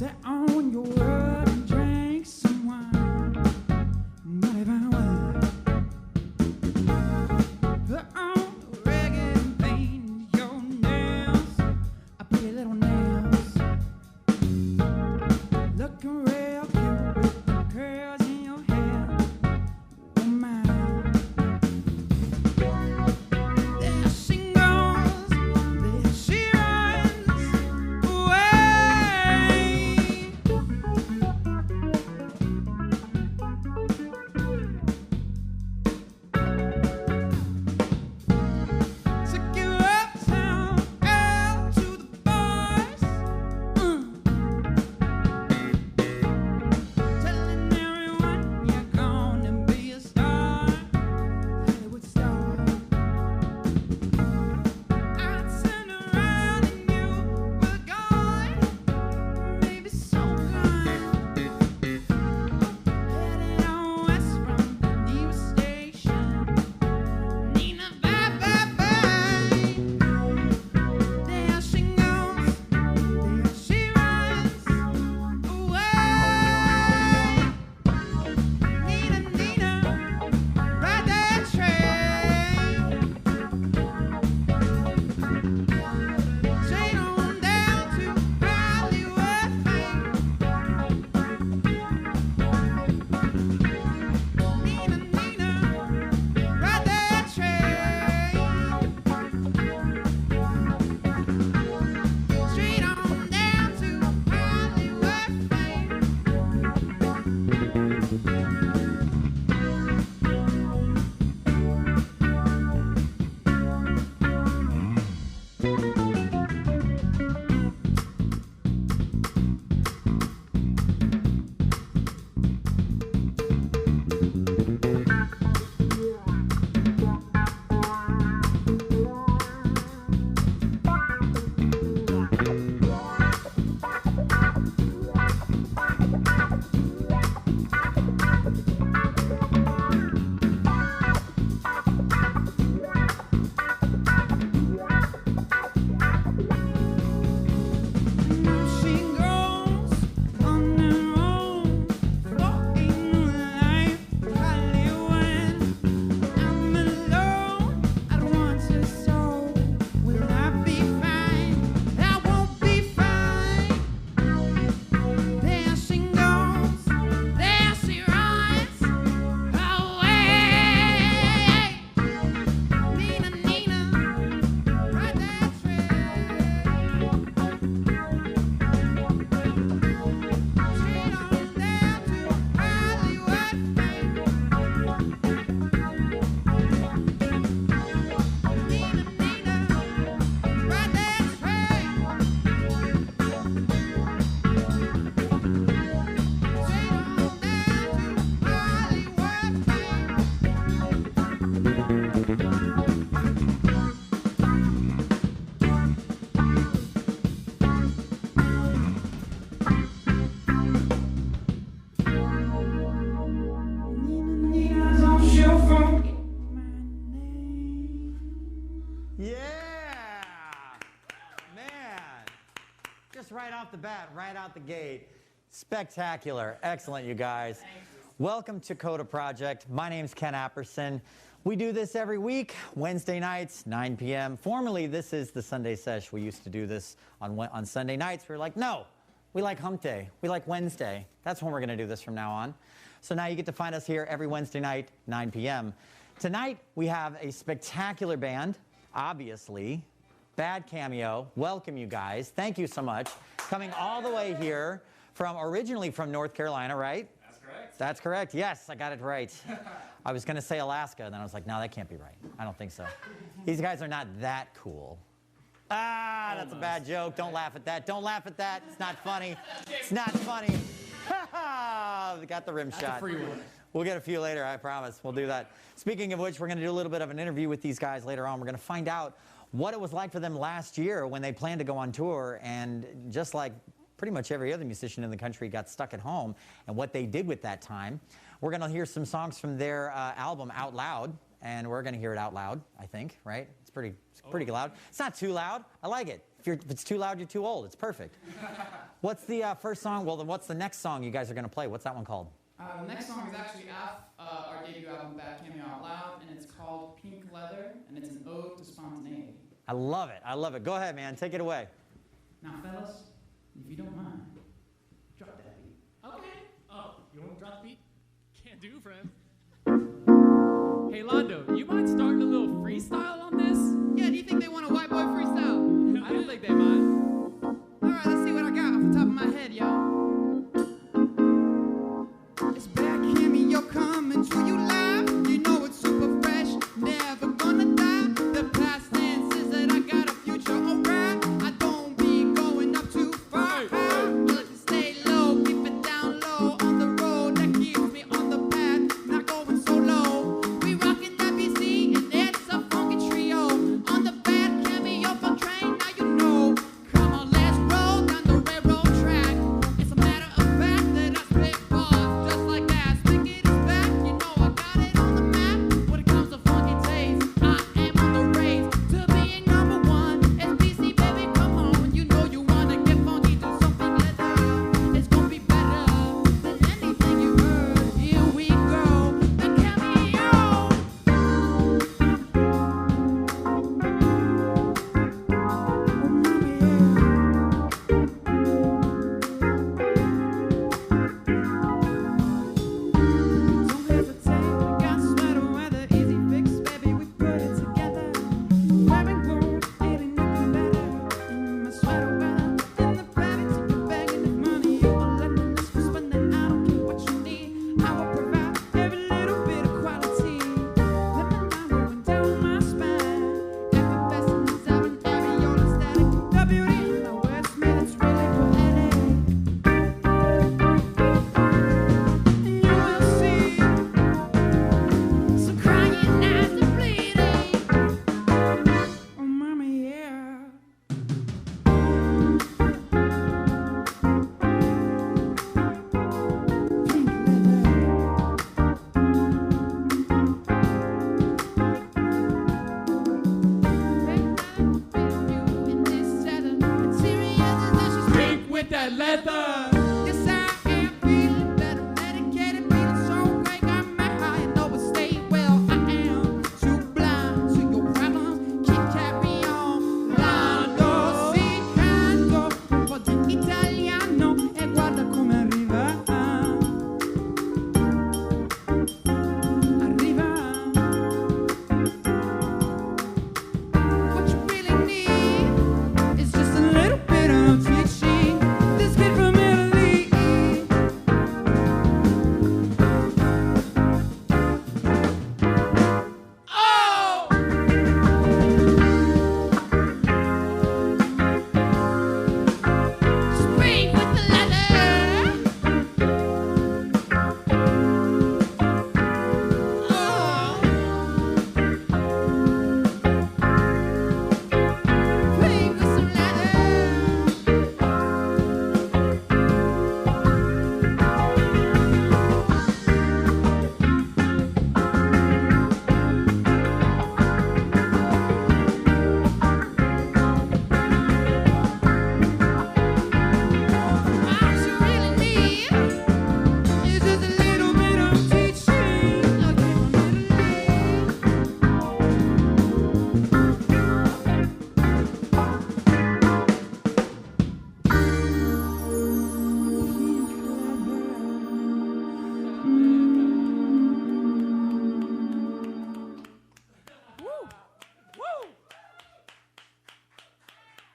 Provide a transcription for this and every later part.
Sit on your rug and drink some wine. Not even wine. Put on the reggae and paint your nails. I pretty little nails. Looking real cute with the curls in your hair. Oh my. There she goes, there she runs away. Took you uptown, girl, to the bars. Telling everyone you're gonna be a star, Hollywood star. I turned around and you were gone, maybe so gone. Heading on west from the nearest station. Nina, bye, bye, bye. There she goes, there she runs away. Nina, Nina, ride that train. Straight on down to Hollywood fame. Nina, Nina, ride that train. Straight on down to Hollywood fame. Now she goes on and on, walking life Hollywood. I'm alone, I don't want to soul. Will I be fine? I won't be fine. There she goes, there she runs away. Nina, Nina, ride that train. Straight on down to Hollywood fame. Nina, Nina, ride that train. Straight on down to Nina, don't you forget my name. Yeah! Man. Just right off the bat, right out the gate. Spectacular. Excellent, you guys. Welcome to Coda Project. My name's Ken Apperson. We do this every week, Wednesday nights, 9 p.m. Formerly, this is the Sunday sesh. We used to do this on Sunday nights. We were like, no, we like hump day. We like Wednesday. That's when we're going to do this from now on. So now you get to find us here every Wednesday night, 9 p.m. Tonight, we have a spectacular band, obviously. BadCameo. Welcome, you guys. Thank you so much. Coming all the way here originally from North Carolina, right? That's correct. That's correct. Yes, I got it right. I was going to say Alaska, and then I was like, no, that can't be right. I don't think so. These guys are not that cool. Ah, that's a bad joke. Don't laugh at that. Don't laugh at that. It's not funny. It's not funny. We got the rim shot. free one. We'll get a few later, I promise. We'll do that. Speaking of which, we're going to do a little bit of an interview with these guys later on. We're going to find out what it was like for them last year when they planned to go on tour, and just like pretty much every other musician in the country got stuck at home, and what they did with that time. We're going to hear some songs from their album Out Loud, and we're going to hear it out loud, I think, right? It's pretty loud. It's not too loud. I like it. If it's too loud, you're too old. It's perfect. What's the first song? Well, then what's the next song you guys are going to play? What's that one called? The next song is actually off our debut album, BadCameo Out Loud, and it's called Pink Leather, and it's an ode to spontaneity. I love it. I love it. Go ahead, man. Take it away. Now, fellas, if you don't mind, drop that beat. Okay. Oh, you want to drop the beat? Can't do, friend. Hey, Londo, you mind starting a little freestyle on this? Yeah, do you think they want a white boy freestyle? I don't think they mind. All right, let's see what I got off the top of my head, y'all. It's BadCameo coming to you live. You know it's super fresh, never gonna die. The past tense is that I got a future, alright. I don't be going up too far. I like to stay low, keep it down low on the road that keeps me on the path, not going so low. We rockin' that BC and it's a funky trio on the BadCameo funk train. Now you know. Come on, let's roll down the railroad track. It's a matter of fact that I spit bars just like that. Stick it is back, you know I got it on the map. When it comes to funky taste, I am on the race to being number one. SBC, baby, come on. You know you wanna get funky, do something leather. It's gonna be better than anything you heard. Here we go, the cameo. Don't hesitate, we got sweater weather, easy fix, baby, we put it together. Wearing gold, getting nothing better. In my sweater weather, in the party, so you're begging if money you are letting us for spending. I don't care what you need, I will provide every little bit of quality. Let me know going down my spine. Every vessel is out and areola static. The beauty in the wordsmith, it's really poetic. And you will see some crying eyes and bleeding. Oh, mama, yeah. Pink Pink with that leather. Yes, I am feeling better, medicated, feeling so great, got me high, and know it stay well. I am too blind to your problems, keep carry on. Lando, si canto un po' di italiano e guarda come arriva. Arriva. What you really need is just a little bit of teaching. This kid from Italy. Oh! Spring with the leather. Oh! Spring with some leather. What you really need is just a little bit of teaching. Okay,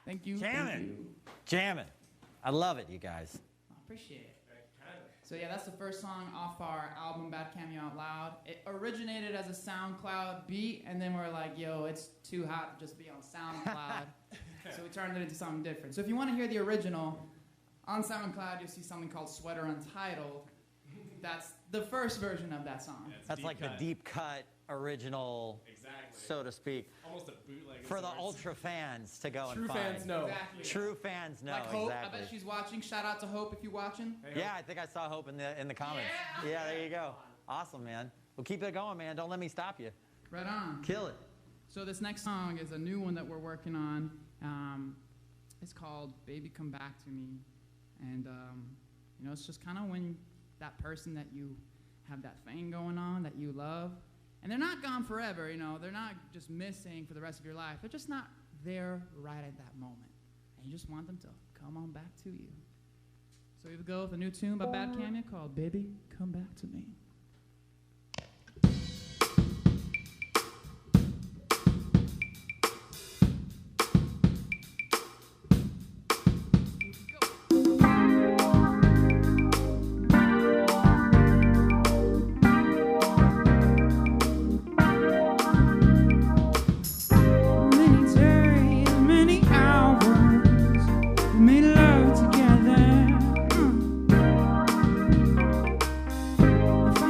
Thank you. Jamming. Jamming. I love it, you guys. I appreciate it. So yeah, that's the first song off our album BadCameo Out Loud. It originated as a SoundCloud beat, and then we're like, yo, it's too hot to just be on SoundCloud. So we turned it into something different. So if you want to hear the original, on SoundCloud you'll see something called Sweater Untitled. That's the first version of that song. That's like the deep cut original, Exactly. so to speak, Almost a bootleg. of for the sorts. ultra fans to go True and find. fans know. Exactly. True fans know, Like Hope, exactly. I bet she's watching. Shout out to Hope if you're watching. Hey, Yeah, I think I saw Hope in the comments. Yeah, there you go. Awesome, man. Well, keep it going, man. Don't let me stop you. Right on. Kill it. So this next song is a new one that we're working on. is called Baby Come Back to Me. And, you know, it's just kind of when that person that you have that thing going on that you love, and they're not gone forever, you know, they're not just missing for the rest of your life. They're just not there right at that moment. And you just want them to come on back to you. So here we go with a new tune by BadCameo called Baby Come Back to Me. If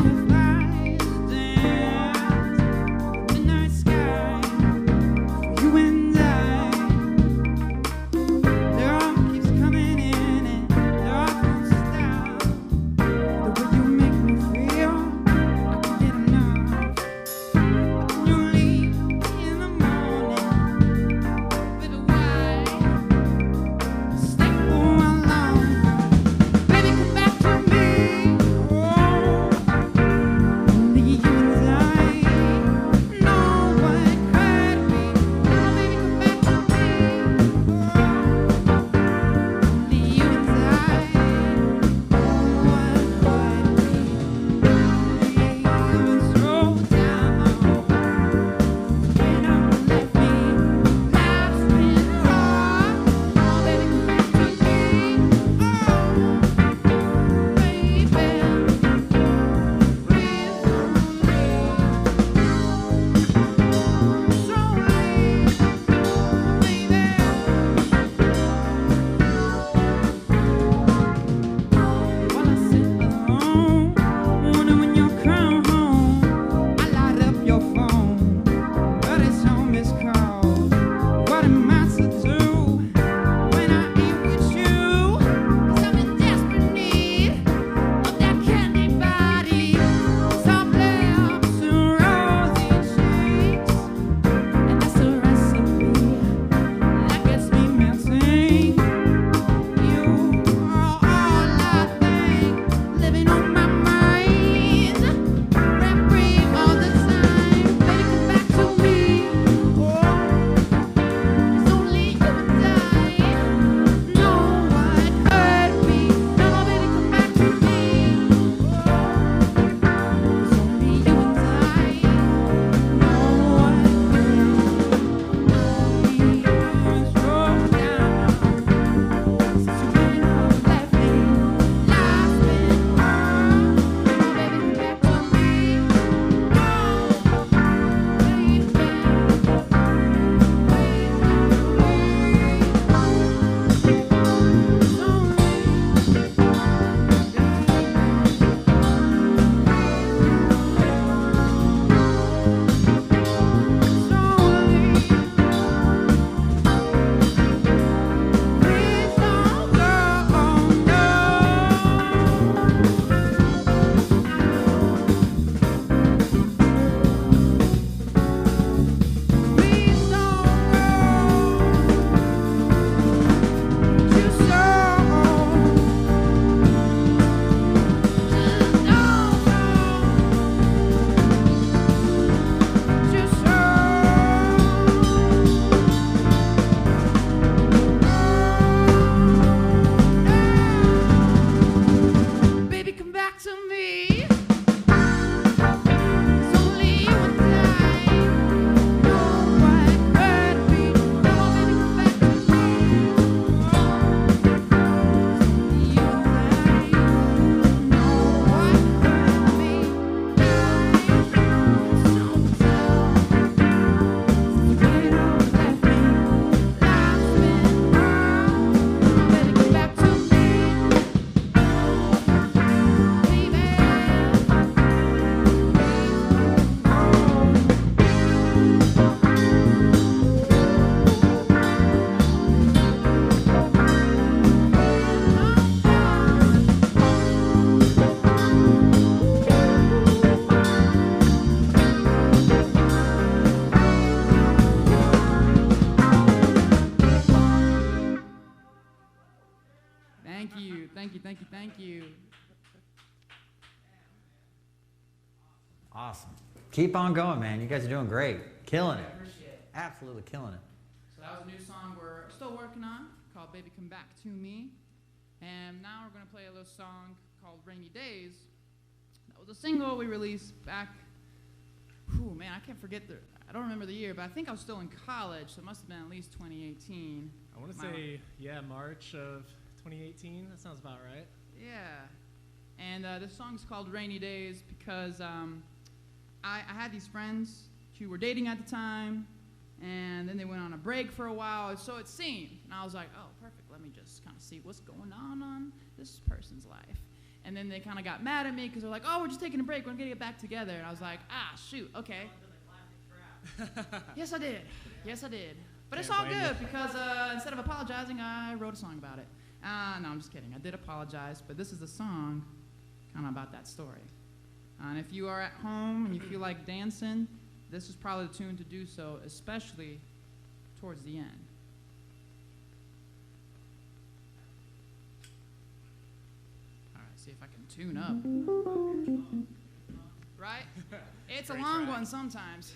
you, thank you, thank you, thank you. Awesome. Keep on going, man. You guys are doing great. Killing I it. appreciate it. Absolutely killing it. So that was a new song we're still working on called Baby Come Back to Me. And now we're going to play a little song called Rainy Days. That was a single we released back, man, I can't forget I don't remember the year, but I think I was still in college, so it must have been at least 2018. I want to say, yeah, March of 2018. That sounds about right. Yeah. And this song's called Rainy Days because I had these friends who were dating at the time, and then they went on a break for a while, so it seemed. And I was like, oh, perfect, let me just kind of see what's going on this person's life. And then they kind of got mad at me because they're like, oh, we're just taking a break, we're going to get back together. And I was like, shoot, okay. Yes, I did. Yes, I did. But it's all good because instead of apologizing, I wrote a song about it. No, I'm just kidding. I did apologize, but this is a song kind of about that story. And if you are at home and you feel like dancing, this is probably the tune to do so, especially towards the end. All right, see if I can tune up. Right? It's a long one sometimes.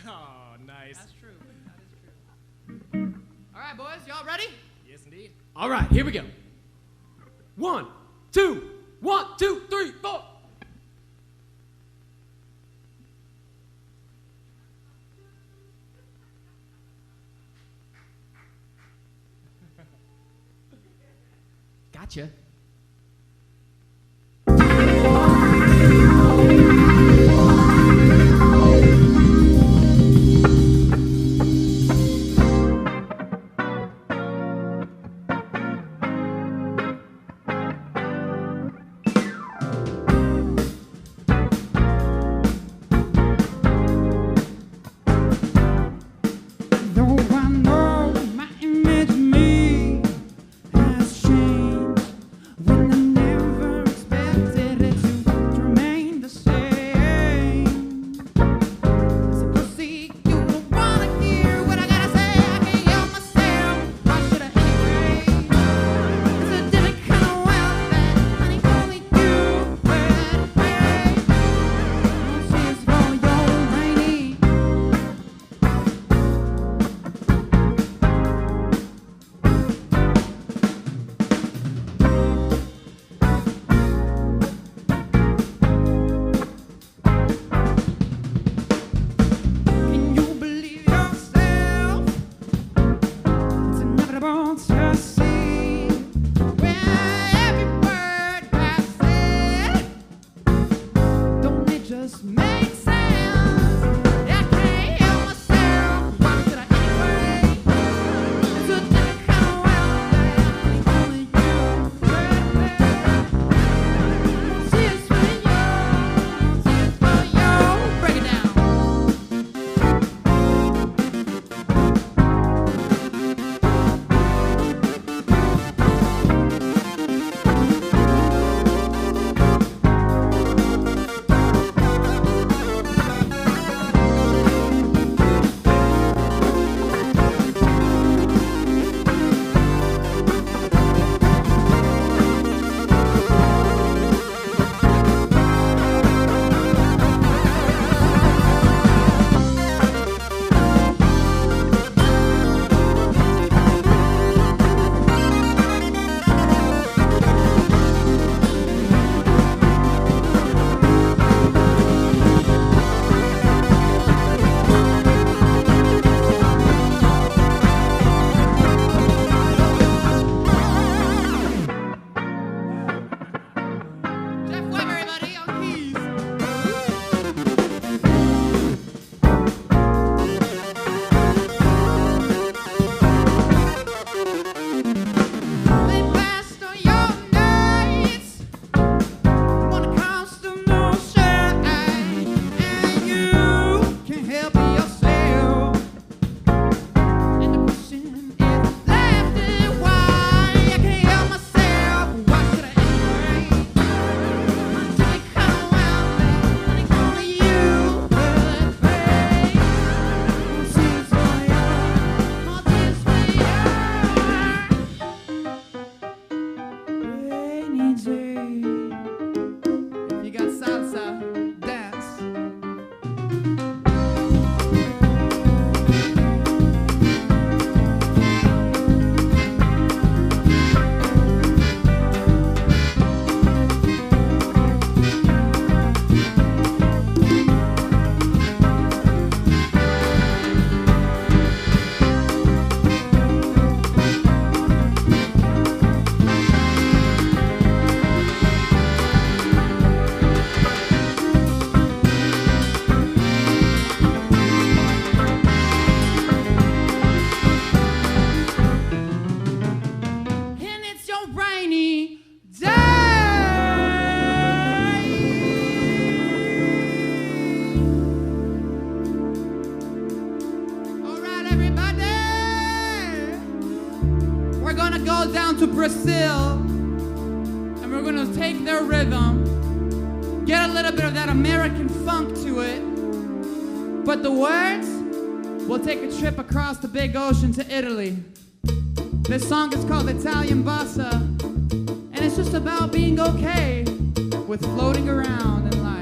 Oh, nice. That's true. That is true. All right, boys, y'all ready? Yes, indeed. All right, here we go. 1, 2, 1, 2, 3, 4. Gotcha. Though I know my image of me has changed, Brazil, and we're gonna take their rhythm, get a little bit of that American funk to it, but the words, we'll take a trip across the big ocean to Italy. This song is called Italian Bossa, and it's just about being okay with floating around in life.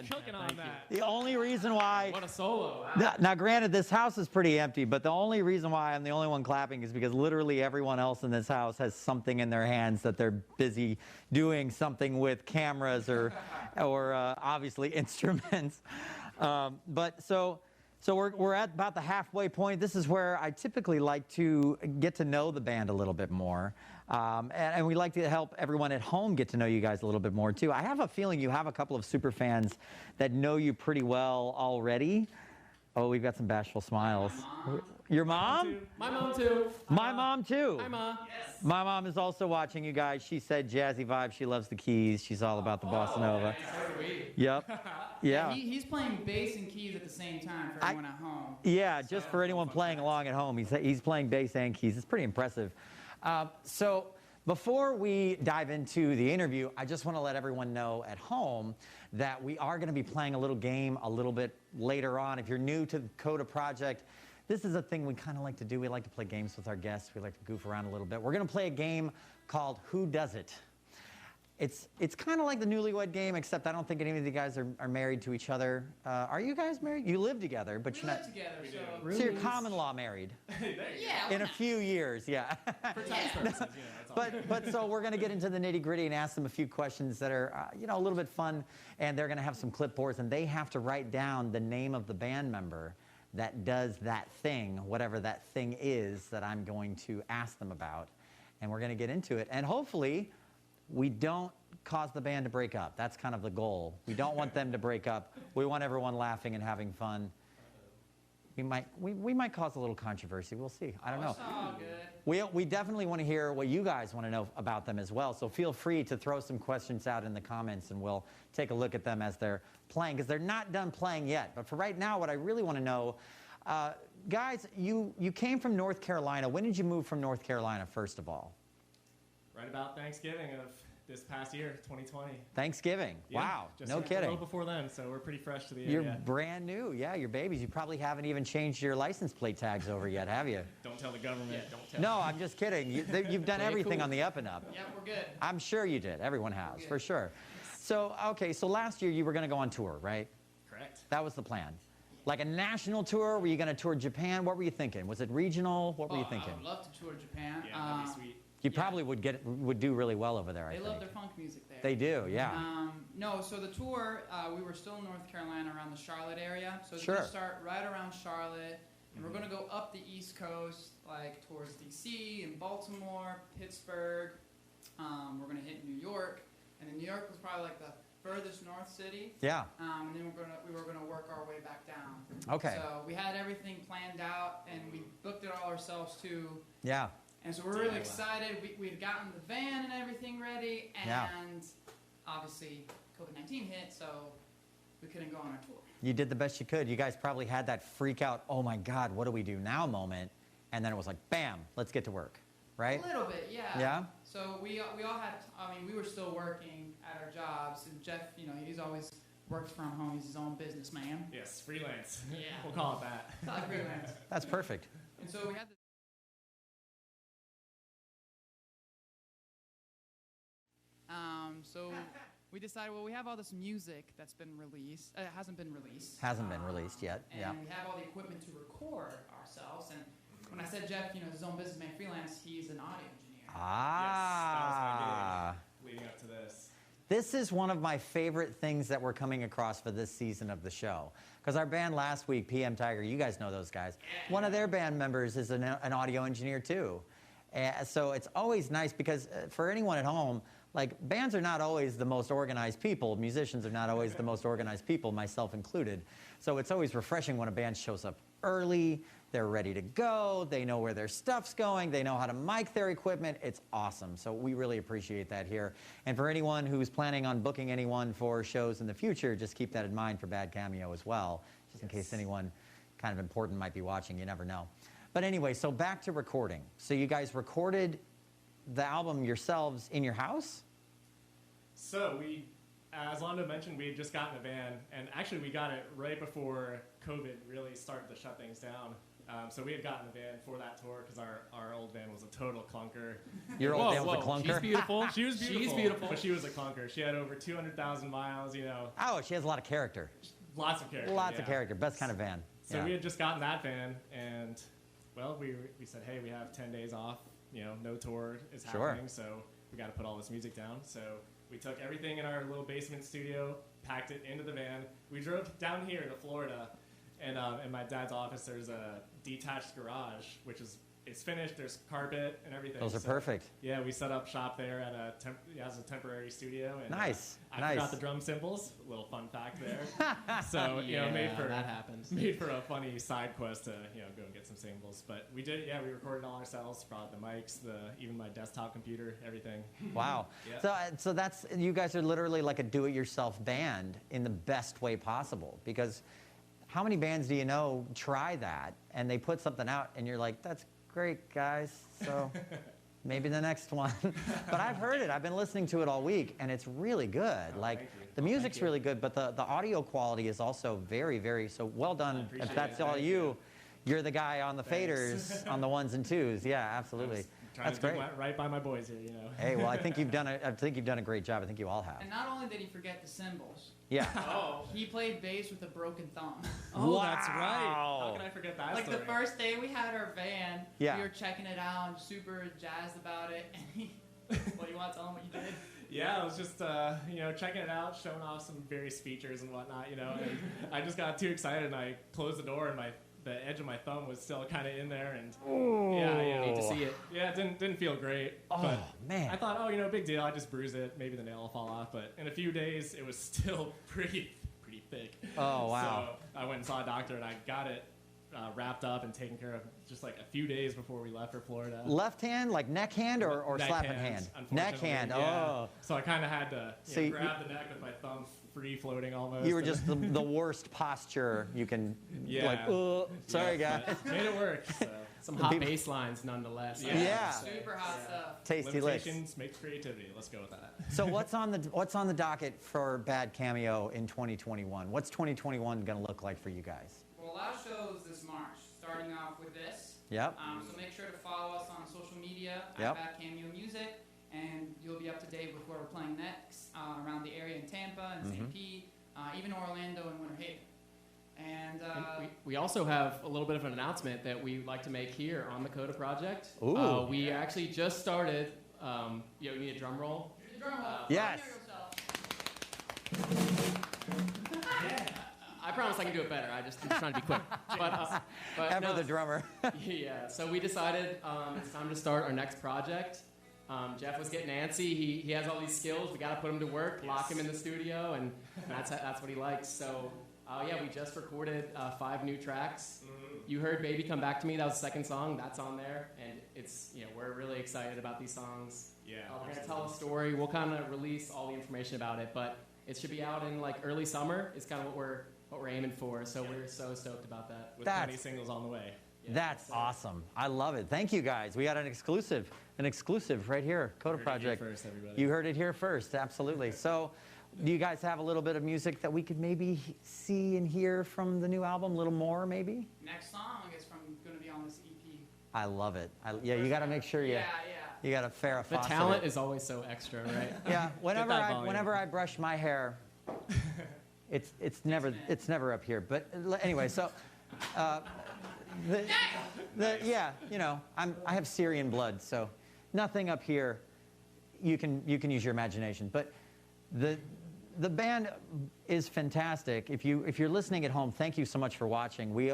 Choking on that. The only reason why... What a solo. Now, granted, this house is pretty empty, but the only reason why I'm the only one clapping is because literally everyone else in this house has something in their hands that they're busy doing something with, cameras or obviously instruments. So we're at about the halfway point. This is where I typically like to get to know the band a little bit more. And we like to help everyone at home get to know you guys a little bit more, too. I have a feeling you have a couple of super fans that know you pretty well already. Oh, we've got some bashful smiles. Your mom? My mom, too. My mom, too. Hi, Ma. Yes. My mom is also watching you guys. She said jazzy vibe. She loves the keys. She's all about the bossa nova. Yep. Yeah. He's playing bass and keys at the same time for everyone at home. Yeah, just for anyone playing along at home. He's playing bass and keys. It's pretty impressive. So Before we dive into the interview, I just want to let everyone know at home that we are going to be playing a little game a little bit later on. If you're new to the Coda Project, this is a thing we kind of like to do. We like to play games with our guests. We like to goof around a little bit. We're going to play a game called Who Does It? It's kind of like the Newlywed Game, except I don't think any of you guys are married to each other. Are you guys married? You live together, but you're not. We live together, so... So you're common law married. Yeah. In a few years, yeah. For tax purposes, that's all. But so we're going to get into the nitty gritty and ask them a few questions that are, a little bit fun. And they're going to have some clipboards, and they have to write down the name of the band member that does that thing, whatever that thing is that I'm going to ask them about. And we're going to get into it. And hopefully, we don't cause the band to break up. That's kind of the goal. We don't want them to break up. We want everyone laughing and having fun. We might cause a little controversy. We'll see. I don't know. It's all good. We definitely want to hear what you guys want to know about them as well. So feel free to throw some questions out in the comments, and we'll take a look at them as they're playing, because they're not done playing yet. But for right now, what I really want to know, guys, you came from North Carolina. When did you move from North Carolina, first of all? Right about Thanksgiving of this past year, 2020. Thanksgiving. Yeah, Wow. just No a kidding. little before then, so we're pretty fresh to the You're area. brand new. Yeah, you're babies. You probably haven't even changed your license plate tags over yet, have you? Don't tell the government. Don't tell. No, I'm just kidding. You've done Play it everything cool. on the up and up. Yeah, we're good. I'm sure you did. Everyone has, Good. for sure. So, okay, so last year you were going to go on tour, right? Correct. That was the plan. Like a national tour? Were you going to tour Japan? What were you thinking? Was it regional? What were you thinking? I would love to tour Japan. Yeah, that'd be sweet. You yeah. probably would do really well over there, I They think. love their funk music there. They do, yeah. No, so the tour, we were still in North Carolina around the Charlotte area. So it's Sure. going to start right around Charlotte. And we're going to go up the East Coast, like towards D.C. and Baltimore, Pittsburgh. We're going to hit New York. And then New York was probably like the furthest north city. Yeah. And then we were going to work our way back down. Okay. So we had everything planned out, and we booked it all ourselves too. Yeah. And so we're really excited. We'd gotten the van and everything ready, and Yeah. obviously COVID-19 hit, so we couldn't go on our tour. You did the best you could. You guys probably had that freak out, oh my God, what do we do now moment, and then it was like, bam, let's get to work, right? A little bit, yeah. Yeah? So we all had, we were still working at our jobs, and Jeff, he's always worked from home. He's his own businessman. Yes, freelance. Yeah. We'll call it that. Not freelance. That's perfect. And so we had this. So we decided, well, we have all this music that's been released. It hasn't been released. Hasn't been released yet, And yeah. we have all the equipment to record ourselves. And when I said Jeff, his own businessman freelance, he's an audio engineer. Ah. Yes, that was my gig leading up to this. This is one of my favorite things that we're coming across for this season of the show. Because our band last week, PM Tiger, you guys know those guys. One of their band members is an audio engineer too. So it's always nice because for anyone at home, like bands are not always the most organized people. Musicians are not always the most organized people, myself included. So it's always refreshing when a band shows up early, they're ready to go, they know where their stuff's going, they know how to mic their equipment. It's awesome. So we really appreciate that here. And for anyone who's planning on booking anyone for shows in the future, just keep that in mind for BadCameo as well, just in case anyone kind of important might be watching. You never know. But anyway, so back to recording. So you guys recorded the album yourselves in your house? So as Londo mentioned, we had just gotten a van, and actually we got it right before COVID really started to shut things down. So we had gotten a van for that tour because our old van was a total clunker. Your old van was a Whoa, clunker? She's beautiful. She was beautiful. She's beautiful. But she was a clunker. She had over 200,000 miles, Oh, she has a lot of character. lots of character. Lots yeah. of character. Best kind of van. So Yeah. we had just gotten that van, and well, we said, hey, we have 10 days off. No tour is Sure. happening, so we got to put all this music down. So we took everything in our little basement studio, packed it into the van. We drove down here to Florida, and in my dad's office, there's a detached garage, it's finished. There's carpet and everything. Those are So, perfect. Yeah, we set up shop there at as a temporary studio. And, Nice, I nice. forgot the drum cymbals. A little fun fact there. So that happens. made for a funny side quest to go and get some cymbals. But we did. Yeah, we recorded all ourselves. Brought the mics, even my desktop computer, everything. Wow. Yeah. So that's, you guys are literally like a do-it-yourself band in the best way possible, because how many bands do you know try that and they put something out and you're like, that's great, guys. So maybe the next one. But I've heard it. I've been listening to it all week, and it's really good. Like, thank you. the music's really good, but the audio quality is also very, very, so well done. appreciate If that's it. all Thank you, you're the guy on the Thanks. faders, on the ones and twos. Yeah, absolutely. Trying That's to do great. right by my boys here, you know. Hey, well, I think you've done a great job. I think you all have. And not only did he forget the cymbals, Yeah. Oh, he played bass with a broken thumb. that's right. How Wow. can I forget that Like story? the first day we had our van, Yeah. we were checking it out and super jazzed about it. And he, what do you want to tell him what you did? Yeah, I was just, checking it out, showing off some various features and whatnot, and I just got too excited and I closed the door and the edge of my thumb was still kind of in there, and yeah, Hate to see it. yeah, it didn't feel great. Oh, but man. I thought, big deal. I just bruise it, maybe the nail will fall off. But in a few days, it was still pretty thick. Oh, wow. So I went and saw a doctor, and I got it wrapped up and taken care of just like a few days before we left for Florida. Left hand, like neck hand or Neck slapping hand, hand? Neck hand. unfortunately, yeah. Oh. So I kind of had to So you- grab the neck with my thumb free floating almost. You were just the worst posture you can. Yeah. Like, sorry, Yeah, guys. but made it work. So. Some hot people- bass lines, nonetheless. Yeah. Super hot stuff. Tasty licks. Limitations make creativity. Let's go with that. So what's on the docket for BadCameo in 2021? What's 2021 going to look like for you guys? Well, a lot of shows this March, starting off with this. Yep. So make sure to follow us on social media Yep. at BadCameo Music, and you'll be up to date with where we're playing next around the area in Tampa and St. Pete, even Orlando and Winter Haven. And And we also have a little bit of an announcement that we like to make here on the Coda Project. Ooh. We actually just started. You need a drum roll. drum roll. Yes. I promise I can do it better. I'm just trying to be quick. But Ever no, the drummer. Yeah. So we decided it's time to start our next project. Jeff was getting antsy. He has all these skills. We got to put him to work, lock him in the studio, and that's what he likes. So we just recorded 5 new tracks. You heard "Baby Come Back to Me." That was the second song. That's on there, and it's we're really excited about these songs. Yeah. We're gonna tell a story. We'll kind of release all the information about it, but it should be out in like early summer. It's kind of what we're aiming for. So we're so stoked about that. With That's- plenty singles on the way. Yeah, That's so- awesome. I love it. Thank you guys. We got an exclusive right here, Coda Heard it here Project. first, everybody. You heard it here first, absolutely. So, do you guys have a little bit of music that we could maybe see and hear from the new album? A little more, maybe? Next song is going to be on this EP. I love it. You got to make sure Yeah. you got to Farrah The Fawcett talent it. is always so extra, right? Yeah. that volume. Whenever I brush my hair, it's never up here. But anyway, so. I have Syrian blood, so nothing up here. You can use your imagination, but the band is fantastic. If you're listening at home, thank you so much for watching. We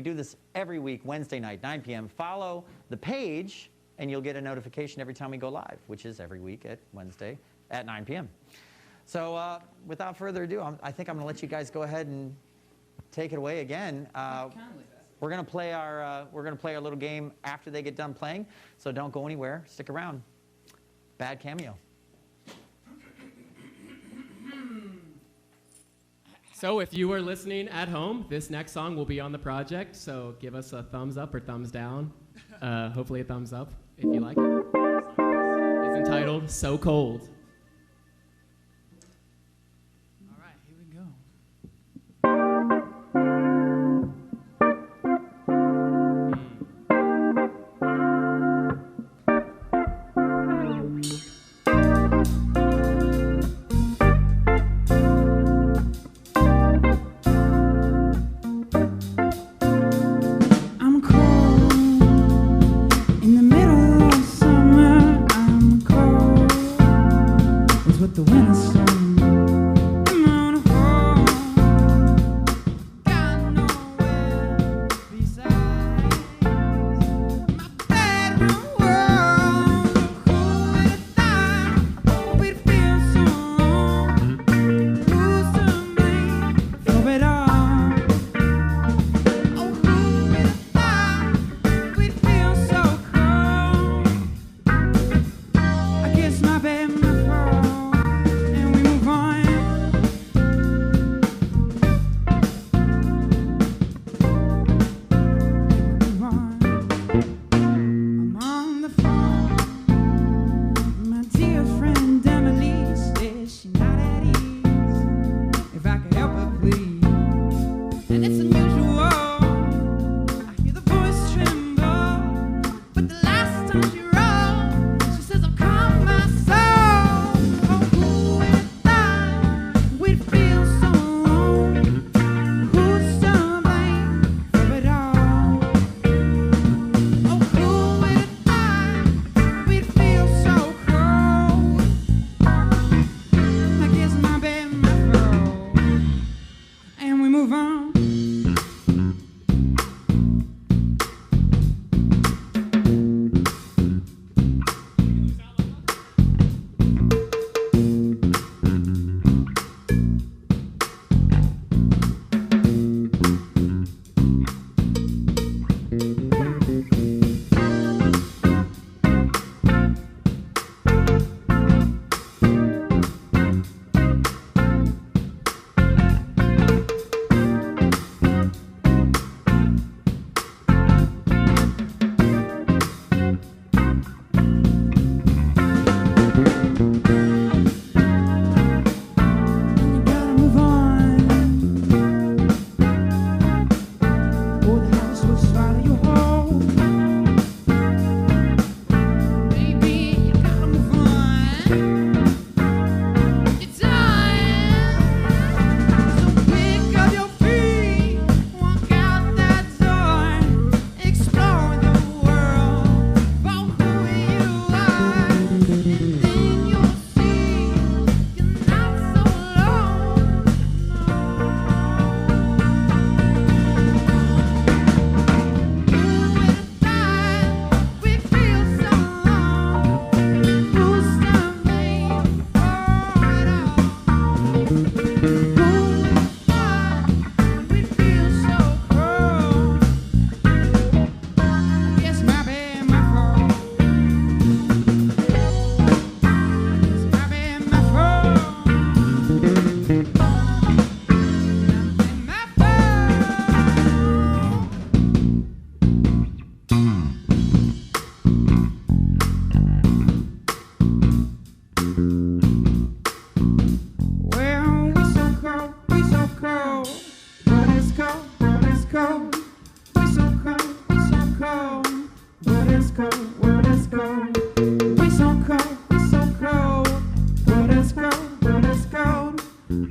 do this every week, Wednesday night, 9 p.m. Follow the page, and you'll get a notification every time we go live, which is every week at Wednesday at 9 p.m. So without further ado, I think I'm going to let you guys go ahead and take it away again. Kindly. We're gonna play our little game after they get done playing, so don't go anywhere. Stick around. BadCameo. So if you are listening at home, this next song will be on the project. So give us a thumbs up or thumbs down. Hopefully a thumbs up if you like it. It's entitled "So Cold." All right, here we go. I'm cold in the middle of summer. I'm cold.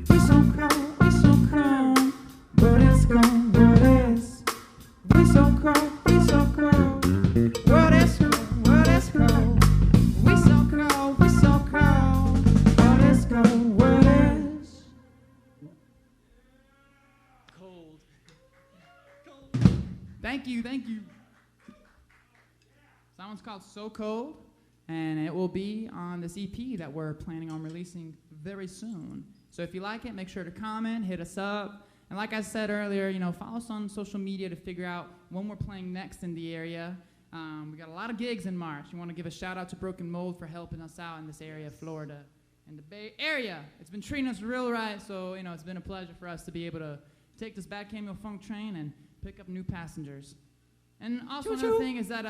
We so cold, but it's cold, what is? We so cold, what is cold, what is cold? We so cold, what is cold, what is? Cold. Thank you. That one's called So Cold, and it will be on this EP that we're planning on releasing very soon. So if you like it, make sure to comment, hit us up. And like I said earlier, follow us on social media to figure out when we're playing next in the area. We got a lot of gigs in March. We want to give a shout out to Broken Mold for helping us out in this area of Florida and the Bay Area. It's been treating us real right, so it's been a pleasure for us to be able to take this BadCameo Funk train and pick up new passengers. And also another thing is that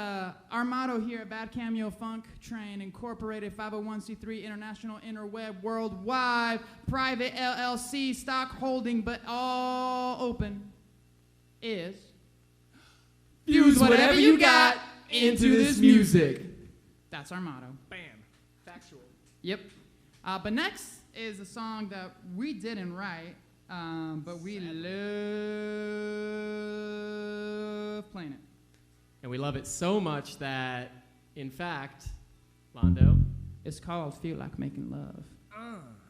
our motto here at BadCameo Funk Train Incorporated 501c3 International Interweb Worldwide Private LLC Stock Holding but all open is Fuse whatever you got into this music. That's our motto. Bam. Factual. Yep. But next is a song that we didn't write, but we love playing it. And we love it so much that, in fact, Londo, It's called Feel Like Making Love.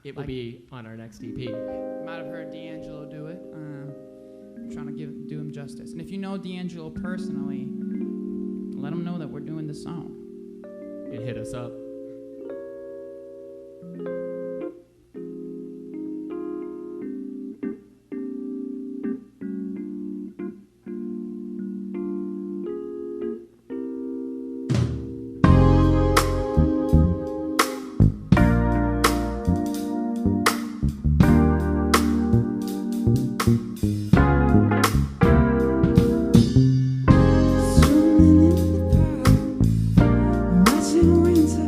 it will be on our next EP. You might have heard D'Angelo do it. I'm trying to do him justice. And if you know D'Angelo personally, let him know that we're doing this song. It hit us up. Swimming in the park, watching winter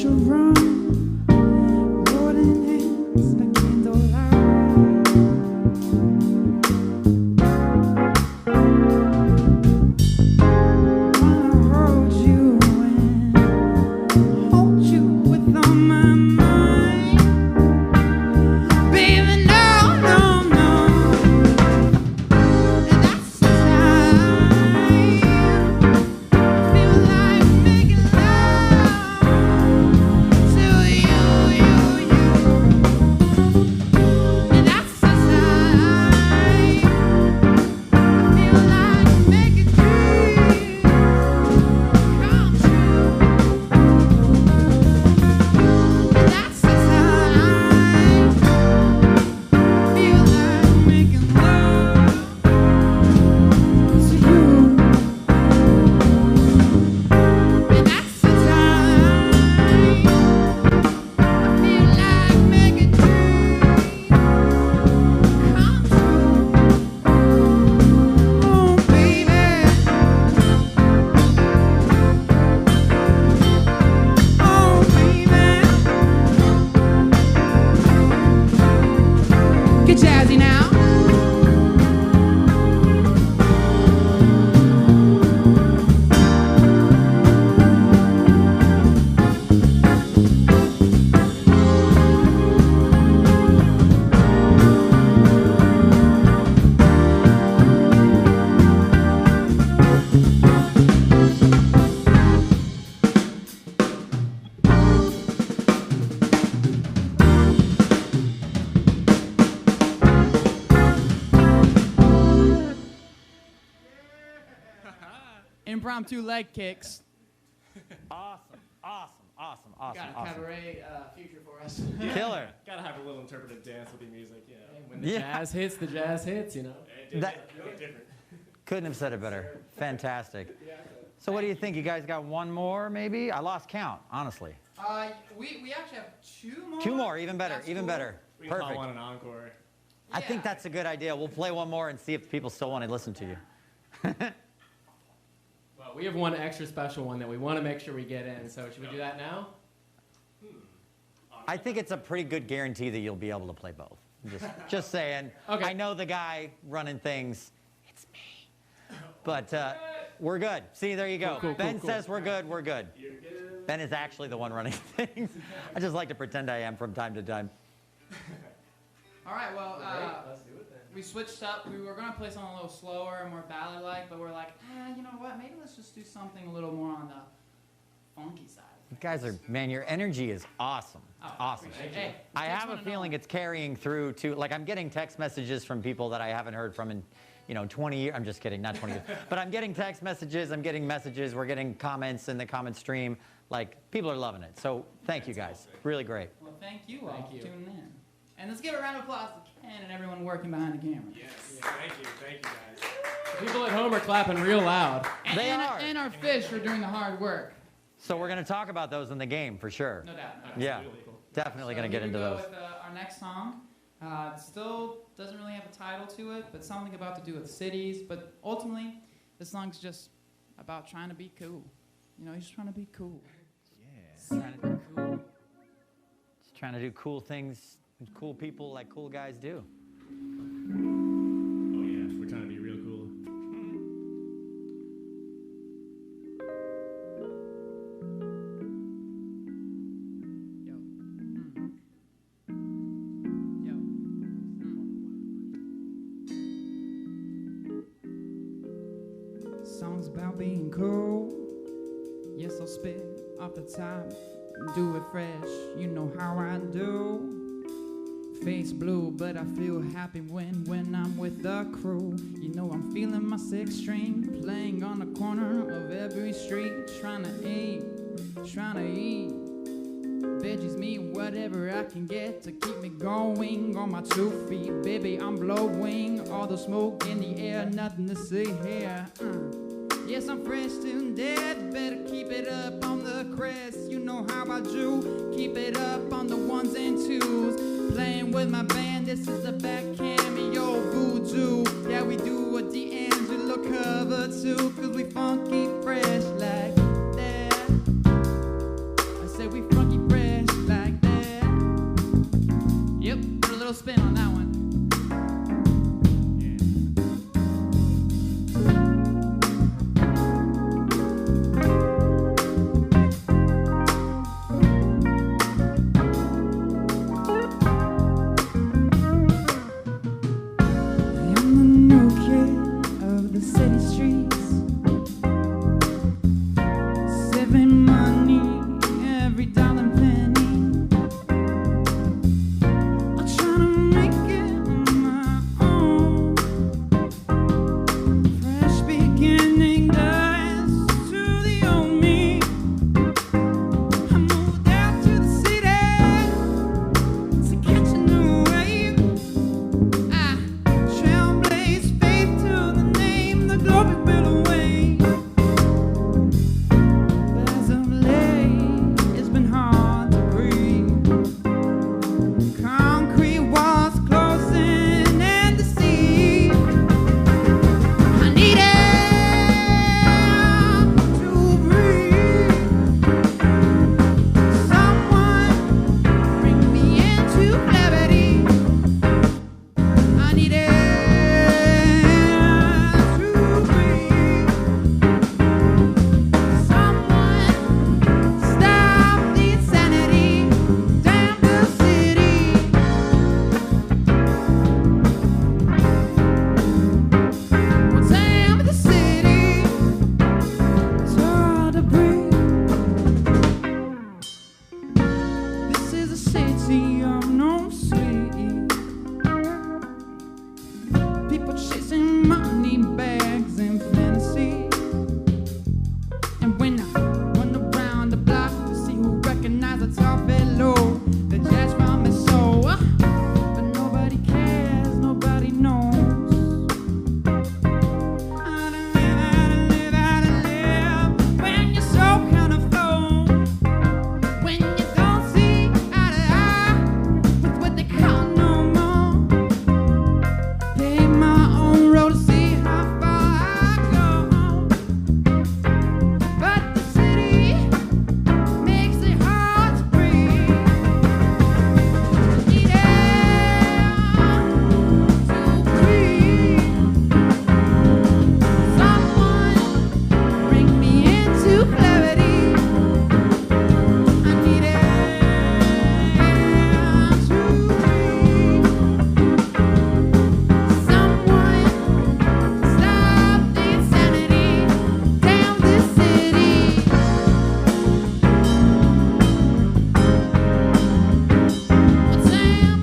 to run, holding hands by candlelight. Wanna hold you and hold you with all my might, baby. No, no, no. That's the time. Feel like making love to you, you, you. And that's the time. Feel like making dreams come true. And that's the time. Feel like making love to you. And that's the time. I feel like making dreams come true. Oh, baby. Oh, baby. Get jazzy now. Impromptu leg kicks. Awesome, awesome, awesome, awesome, Got a awesome. cabaret future for us. Killer. Gotta have a little interpretive dance with the music, you know. When the Yeah. jazz hits, the jazz hits, you know. That- Different. Couldn't have said it better. Fantastic. So what do you think? You guys got one more, maybe? I lost count, honestly. We actually have two more. Two more, even better, That's even cool. better. We can call Perfect. one an encore. I think Yeah. that's a good idea. We'll play one more and see if people still want to listen to you. Well, we have one extra special one that we want to make sure we get in. So should we do that now? I think it's a pretty good guarantee that you'll be able to play both. Just saying. Okay. I know the guy running things. It's me. But we're good. See, there you go. Cool, Ben cool. says we're good. We're good. Ben is actually the one running things. I just like to pretend I am from time to time. All right, well, Let's do it then. we switched up. We were going to play something a little slower and more ballad-like, but we're like, you know what? Maybe let's just do something a little more on the funky side. You guys are, man, your energy is awesome. Oh, Awesome. appreciate it. Hey, I just have a wanna know. feeling it's carrying through to, like, I'm getting text messages from people that I haven't heard from in, 20 years. I'm just kidding, not 20 years. But I'm getting text messages, I'm getting messages, we're getting comments in the comment stream. Like, people are loving it. So thank you guys. Really great. Well, thank you all Thank for you. tuning in. And let's give a round of applause to Ken and everyone working behind the camera. Yes. Thank you guys. People at home are clapping real loud. And, They and, are. and our fish for doing the hard work. So we're going to talk about those in the game for sure. No doubt. Yeah, Absolutely. definitely So going to get here into we go those. with our next song. It still doesn't really have a title to it, but something about to do with cities. But ultimately, this song's just about trying to be cool. He's just trying to be cool. Trying to do cool. Just trying to do cool things with cool people like cool guys do. Oh yeah, we're trying to be real cool. Yo. Yo. Songs about being cool. Yes, I'll spit off the top. Do it fresh. You know how I do. Face blue, but I feel happy when I'm with the crew. You know I'm feeling my sixth string, playing on the corner of every street, trying to eat. Veggies, meat, whatever I can get to keep me going on my 2 feet. Baby, I'm blowing all the smoke in the air, nothing to see here. Yes, I'm fresh to death, better keep it up on the crest. You know how I do, keep it up on the ones and twos. Playing with my band, this is the BadCameo voodoo. Yeah, we do a D'Angelo cover too, cause we funky fresh like that. I say we funky city of no sleep. People chasing money bags and fantasy. And when I run around the block to see who recognize a tall fellow, the jazz from his soul. But nobody cares, nobody knows. How to live, how to live, how to live when you're so kind of full. When you don't see eye to eye with what they call no more. Pave my own road to see how far I go. But the city makes it hard to breathe. Need air to breathe. Someone bring me into clarity. I need air to breathe. Someone stop the insanity down this city. Tell me about it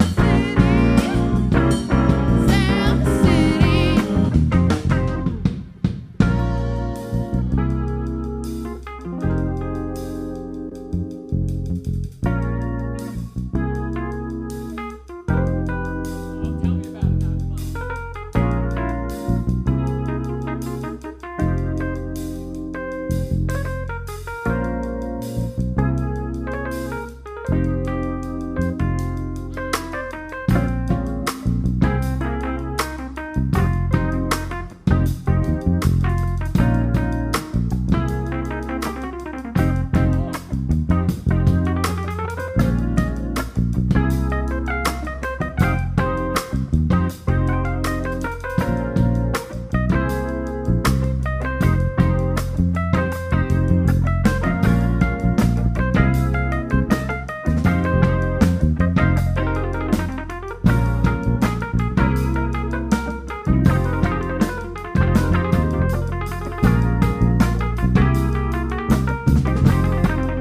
now.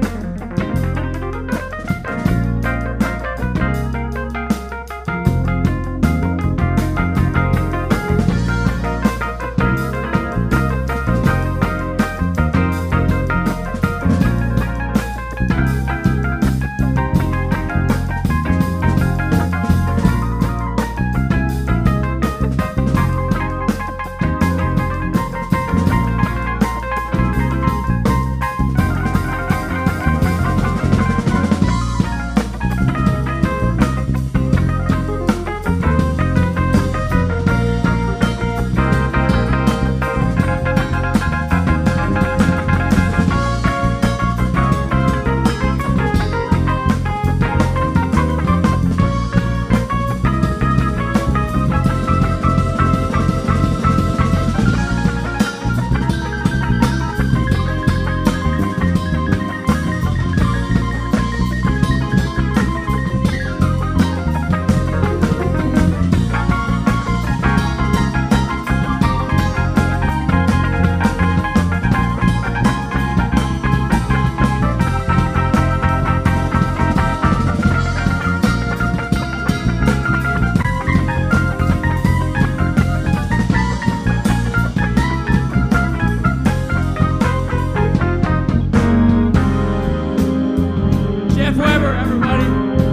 Come on.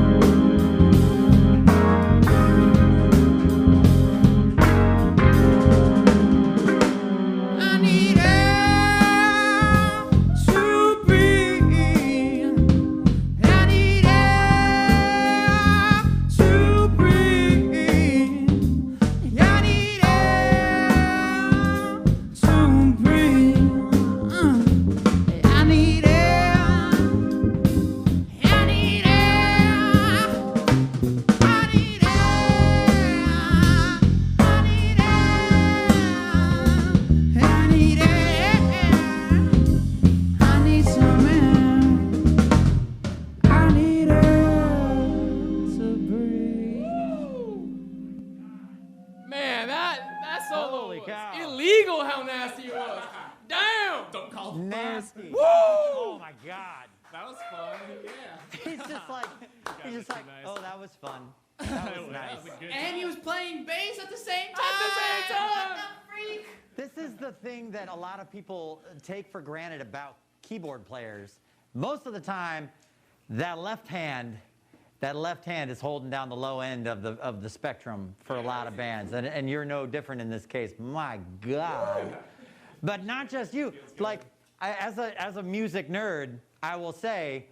just like, he's just are like, nice. oh, that was fun. That was nice. And he was playing bass at the same time. At the same time. What the freak? This is the thing that a lot of people take for granted about keyboard players. Most of the time, that left hand is holding down the low end of the spectrum for a lot of bands, and you're no different in this case. My God. But not just you. Like, as a music nerd, I will say,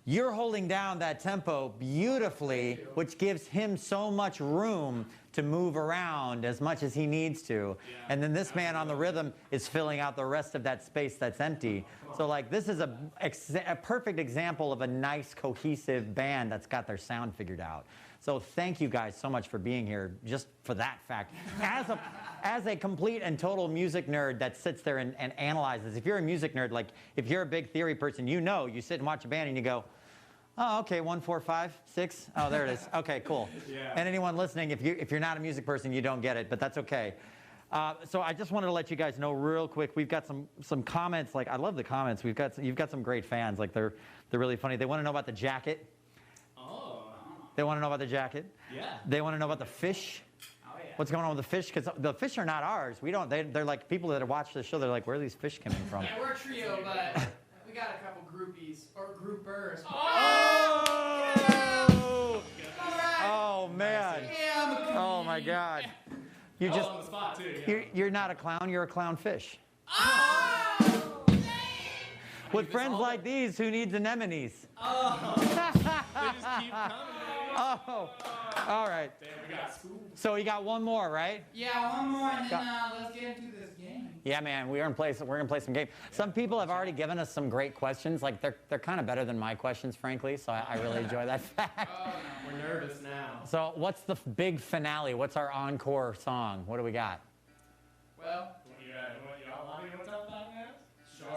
you're holding down that tempo beautifully, which gives him so much room to move around as much as he needs to. Yeah, and then this man on the rhythm is filling out the rest of that space that's empty. So like, this is a perfect example of a nice, cohesive band that's got their sound figured out. So thank you guys so much for being here, just for that fact. As a complete and total music nerd that sits there and analyzes, if you're a music nerd, like if you're a big theory person, you sit and watch a band and you go, oh, okay, 1, 4, 5, 6. Oh, there it is. Okay, cool. Yeah. And anyone listening, if you're not a music person, you don't get it, but that's okay. So I just wanted to let you guys know real quick. We've got some comments. Like, I love the comments. You've got some great fans. Like, they're really funny. They want to know about the jacket. Oh. They want to know about the jacket. Yeah. They want to know about the fish. Oh, yeah. What's going on with the fish? Because the fish are not ours. We don't. They're like people that watch the show. They're like, where are these fish coming from? Yeah, we're a trio, but we got a couple groupies or groupers. Oh! Oh man! Yeah, I'm a comedian. Oh my God! You just on the spot too. you're not a clown. You're a clownfish. Oh! With friends like these, who needs anemones? Oh. They just keep coming. Oh, all right. Damn, we got school. So you got one more, right? Yeah, one more, and then let's get into this game. Yeah, man. We're gonna play some game. Some people have already given us some great questions. Like they're kind of better than my questions, frankly. So I really enjoy that fact. Oh, no. We're nervous now. So what's the big finale? What's our encore song? What do we got? Well, You want to tell that, man? sure.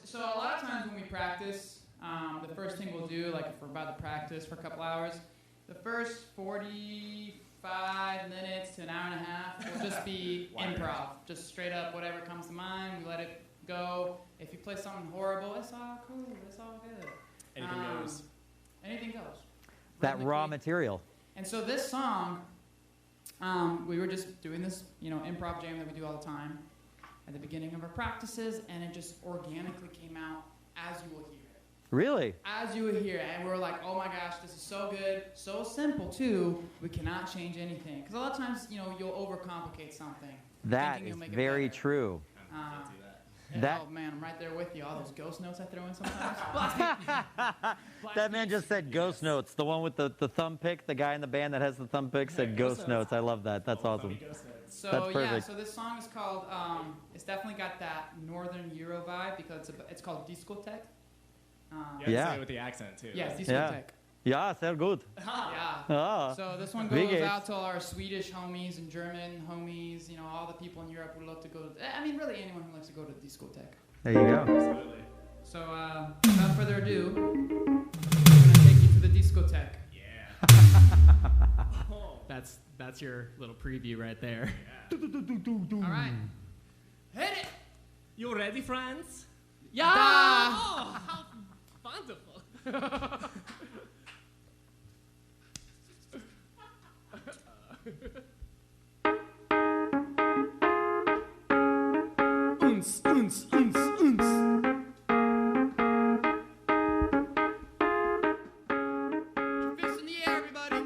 So a lot of times when we practice, the first thing we'll do, like if we're about to practice for a couple hours, the first 45 minutes to an hour and a half will just be improv. Just straight up whatever comes to mind, we let it go. If you play something horrible, it's all cool, it's all good. Anything goes. Anything goes. That raw Rhythmically. material. And so this song, we were just doing this, improv jam that we do all the time at the beginning of our practices, and it just organically came out as you will hear it. Really? As you will hear it, and we were like, oh my gosh, this is so good, so simple too, we cannot change anything. Because a lot of times, you'll overcomplicate something. That thinking is you'll make it very better. true. Can't do that. That- Oh man, I'm right there with you. All those ghost notes I throw in sometimes. That man just said ghost notes. The one with the thumb pick, the guy in the band that has the thumb pick said ghost notes. I love that. That's awesome. Funny ghost notes. So That's yeah, perfect. so this song is called. It's definitely got that northern Euro vibe because it's called discotheque. You have to Yeah. say it with the accent too. Yes, right? discotheque. Yeah, sehr gut. Yeah. Ah. So this one Wie goes geht's? out to all our Swedish homies and German homies. All the people in Europe who love to go. Really anyone who likes to go to discotheque. There you go. Absolutely. So without further ado, I'm gonna take you to the discotheque. Yeah. Oh. That's your little preview right there. All right. Hit it. You ready, friends? Yeah. Oh, how wonderful. Uns, uns, uns, uns. Fists in the air, everybody.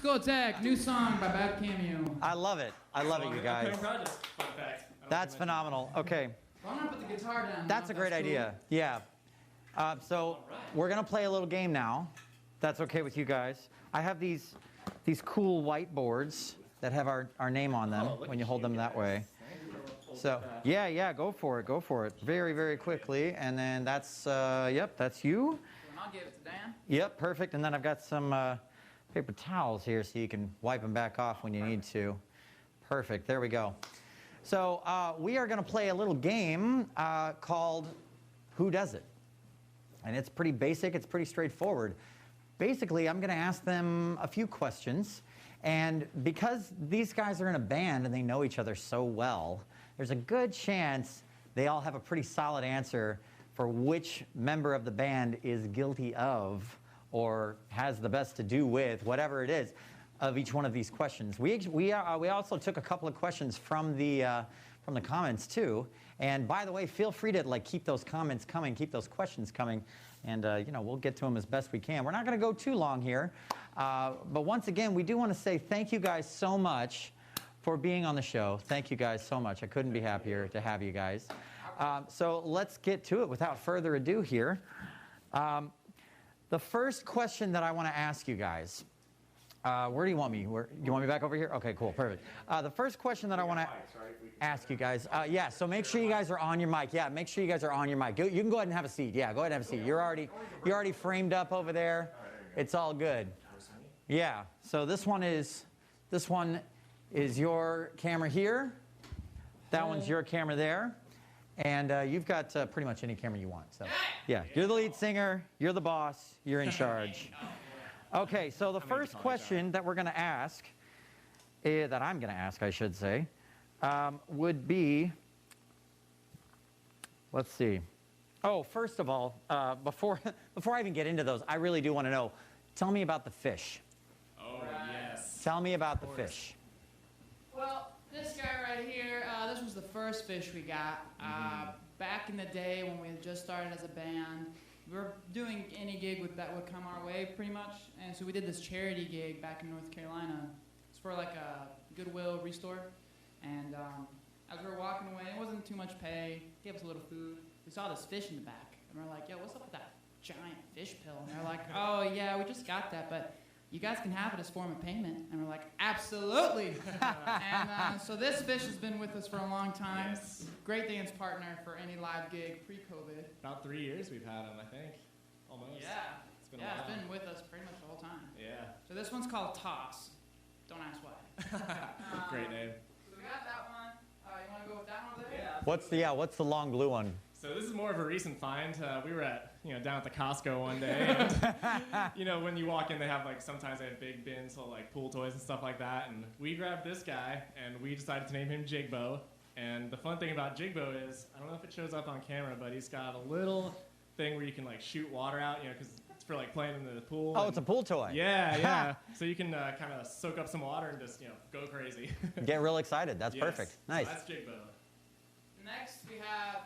Discotheque, new song by BadCameo. I love it. I love it, you guys. Upcoming project, fun fact. I don't That's know. phenomenal. Okay. Well, I'm gonna put the guitar down. That's a now, if great cool. idea. Yeah. So we're gonna play a little game now. That's okay with you guys. I have these cool whiteboards that have our name on them when you hold them that way. So yeah, go for it. Very, very quickly. And then that's yep, that's you. And I'll give it to Dan. Yep, perfect. And then I've got some paper towels here so you can wipe them back off when you need to. Perfect. There we go. So we are going to play a little game called Who Does It? And it's pretty basic. It's pretty straightforward. Basically, I'm going to ask them a few questions. And because these guys are in a band and they know each other so well, there's a good chance they all have a pretty solid answer for which member of the band is guilty of or has the best to do with whatever it is of each one of these questions. We also took a couple of questions from the comments too. And by the way, feel free to keep those comments coming, keep those questions coming, and we'll get to them as best we can. We're not going to go too long here, but once again, we do want to say thank you guys so much for being on the show. Thank you guys so much. I couldn't be happier to have you guys. So let's get to it without further ado here. The first question that I want to ask you guys. Where do you want me? You want me back over here? Okay, cool, perfect. The first question that I want to ask you guys, yeah, so make sure you guys are on your mic. Yeah, make sure you guys are on your mic. You can go ahead and have a seat. Yeah, go ahead and have a seat. You're already framed up over there. It's all good. Yeah, so this one is your camera here. That one's your camera there. And you've got pretty much any camera you want. So yeah, you're the lead singer, you're the boss, you're in charge. Okay, so the first question that we're going to ask, that I'm going to ask, I should say, would be, let's see. Oh, first of all, before I even get into those, I really do want to know, tell me about the fish. Oh, yes. Tell me about the fish. Well, this guy right here, this was the first fish we got. Back in the day when we had just started as a band, we were doing any gig that would come our way, pretty much. And so we did this charity gig back in North Carolina. It's for like a Goodwill restore. And as we were walking away, it wasn't too much pay. Gave us a little food. We saw this fish in the back. And we're like, yo, what's up with that giant fish pill? And they're like, oh, yeah, we just got that, but you guys can have it as form of payment. And we're like, absolutely. And so this fish has been with us for a long time. Yes. Great dance partner for any live gig pre-COVID. About 3 years we've had him, I think. Almost. Yeah. It's been a Yeah, while. it's been with us pretty much the whole time. Yeah. So this one's called Toss. Don't ask why. Great name. So we got that one. You want to go with that one over there? Yeah. What's the long blue one? So this is more of a recent find. We were down at the Costco one day, and when you walk in, they have sometimes they have big bins full of pool toys and stuff like that. And we grabbed this guy, and we decided to name him Jigbo. And the fun thing about Jigbo is, I don't know if it shows up on camera, but he's got a little thing where you can shoot water out, because it's for playing in the pool. Oh, it's a pool toy. Yeah. So you can kind of soak up some water and just go crazy. Get real excited. That's Yes. perfect. Nice. So that's Jigbo. Next we have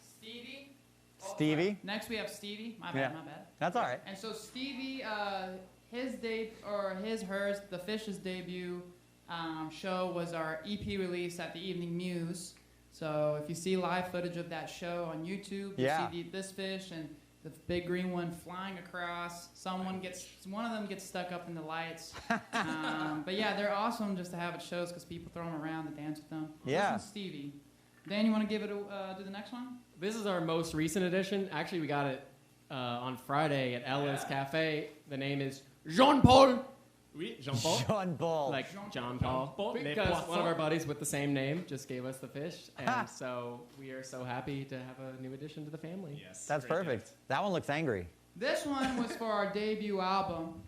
Stevie. Stevie? Next we have Stevie. My Yeah. bad, my bad. That's all right. And so Stevie, the Fish's debut show was our EP release at the Evening Muse. So if you see live footage of that show on YouTube, you Yeah. see this fish and the big green one flying across. One of them gets stuck up in the lights. But yeah, they're awesome just to have at shows because people throw them around and dance with them. Yeah. This one's Stevie. Dan, you want to give it do the next one? This is our most recent edition. Actually, we got it on Friday at Ella's Cafe. The name is Jean-Paul. Oui, Jean-Paul. John Bull. Like John Paul. Jean-Paul. Because one of our buddies with the same name just gave us the fish. And so we are so happy to have a new addition to the family. Yes. That's great perfect. gift. That one looks angry. This one was for our debut album.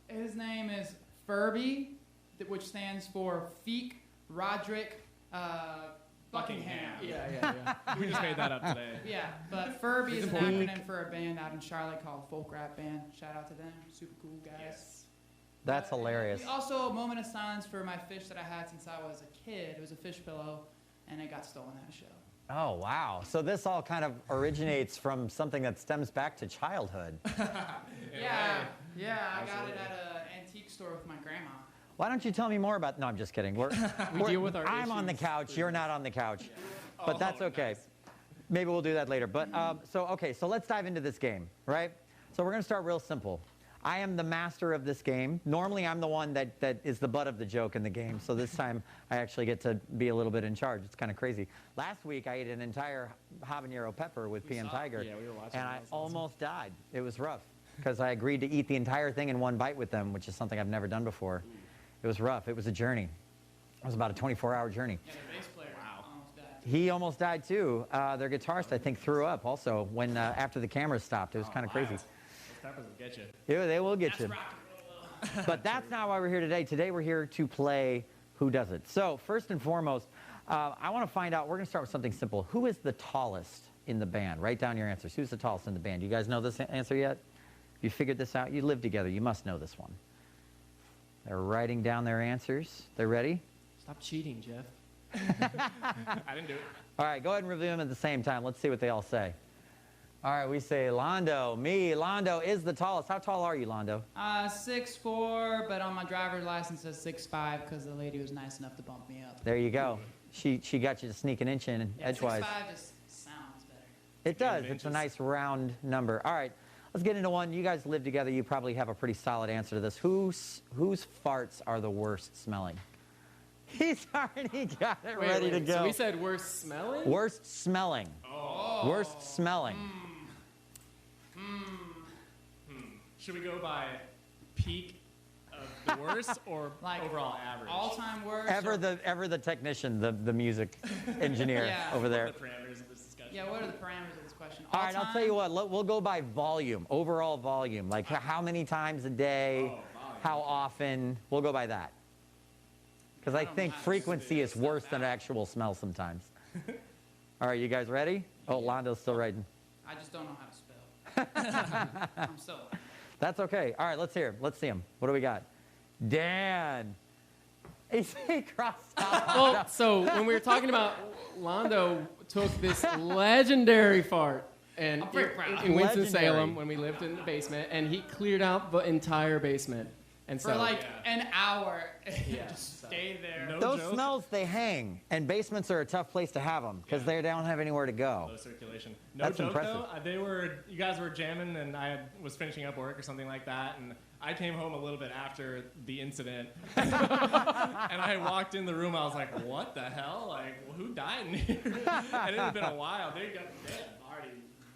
His name is Furby, which stands for Feek Roderick Buckingham. Yeah. We just made that up today. Yeah, but Furby is an important. acronym for a band out in Charlotte called Folk Rap Band. Shout out to them. Super cool guys. Yes. That's hilarious. Also, a moment of silence for my fish that I had since I was a kid. It was a fish pillow, and it got stolen at a show. Oh, wow. So this all kind of originates from something that stems back to childhood. Yeah, I got it at an antique store with my grandma. Why don't you tell me more about? No, I'm just kidding. We deal with our I'm on the issues couch. You're not on the couch, but Oh, that's okay. nice. Maybe we'll do that later. But so let's dive into this game, right? So we're gonna start real simple. I am the master of this game. Normally, I'm the one that is the butt of the joke in the game. So this time, I actually get to be a little bit in charge. It's kind of crazy. Last week, I ate an entire habanero pepper with PM Tiger, Yeah, we were watching. and I That was awesome. almost died. It was rough because I agreed to eat the entire thing in one bite with them, which is something I've never done before. It was rough. It was a journey. It was about a 24-hour journey. Yeah, the bass player almost died. He almost died too. Their guitarist, I think, threw up also when after the cameras stopped. It was kind of crazy. Those peppers will get you. Yeah, they will get That's you. rock and roll, though. But that's not why we're here today. Today we're here to play Who Does It. So first and foremost, I want to find out, we're going to start with something simple. Who is the tallest in the band? Write down your answers. Who's the tallest in the band? You guys know this answer yet? You figured this out? You live together. You must know this one. They're writing down their answers. They're ready? Stop cheating, Jeff. I didn't do it. All right, go ahead and review them at the same time. Let's see what they all say. All right, we say Londo. Me, Londo is the tallest. How tall are you, Londo? 6'4", but on my driver's license it says 6'5" because the lady was nice enough to bump me up. There you go. She got you to sneak an inch in Yeah, edgewise. 6'5" just sounds better. It does. in It's a inches. nice round number. All right, let's get into one. You guys live together. You probably have a pretty solid answer to this. Whose farts are the worst smelling? He's already got it ready to go. So we said worst smelling? Worst smelling. Oh. Worst smelling. Should we go by peak of the worst or Like overall average? All-time worst. Ever the technician, the music engineer Yeah. over there. The parameters of this discussion. Yeah, what are the parameters of this question? All right, I'll All-time? tell you what. We'll go by volume, overall volume. Like how many times a day, Oh, volume. how often. We'll go by that. Because I don't think know how to frequency is worse than actual smell sometimes. All right, you guys ready? Oh, Londo's still writing. I just don't know how to spell. I'm so. That's okay. All right, let's hear him. Let's see him. What do we got? Dan. He crossed out. Well, so when we were talking about Londo took this legendary fart and I'm pretty proud. in Winston-Salem Legendary. when we lived in the basement, and he cleared out the entire basement. And For so like Yeah. an hour. Yeah, Just so- stay there. No Those joke. smells, they hang. And basements are a tough place to have them because they don't have anywhere to go. Low circulation. No That's joke impressive. though. You guys were jamming, and was finishing up work or something like that, and I came home a little bit after the incident, and I walked in the room. I was like, "What the hell? Like, who died in here?" And it had been a while. They got already